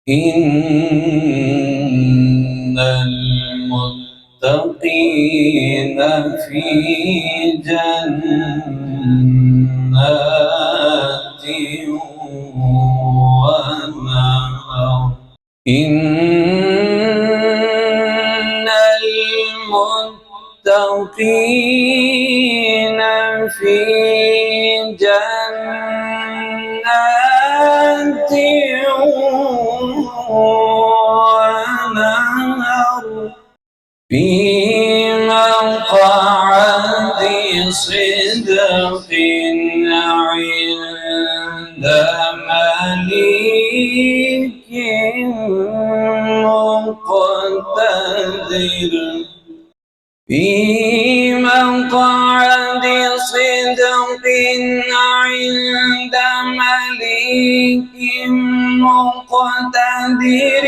إن المتقين في جنات ونهر. إن المتقين في جنات ونهر في مقعد صدق عند مليك مقتدر. في مقعد صدق عند مليك مقتدر.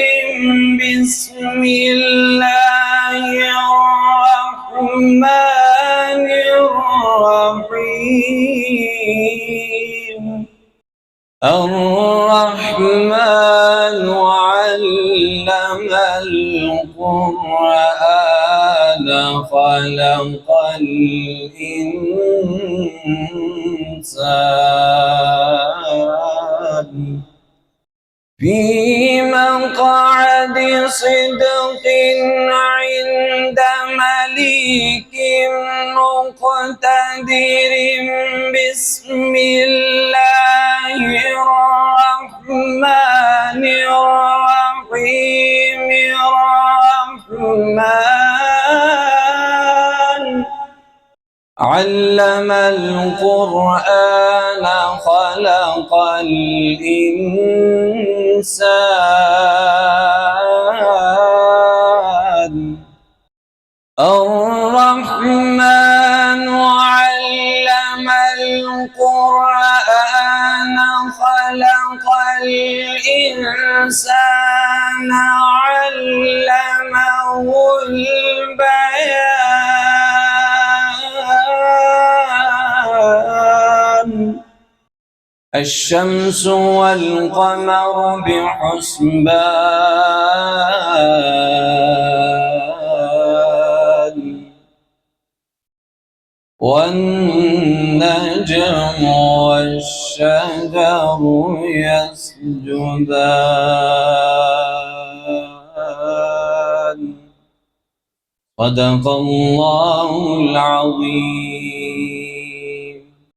بسم الله الرحمن الرحيم. الرحمن علم القرآن خلق الإنسان. في مقعد صدق عند مليك مقتدر. بسم الله الرحمن الرحيم. الرحمن علم القرآن خلق الإنسان. الرحمن علم القرآن خلق الإنسان. علمه البيان. الشمس والقمر بحسبان. والنجم والشجر يسجدان. صدق الله العظيم.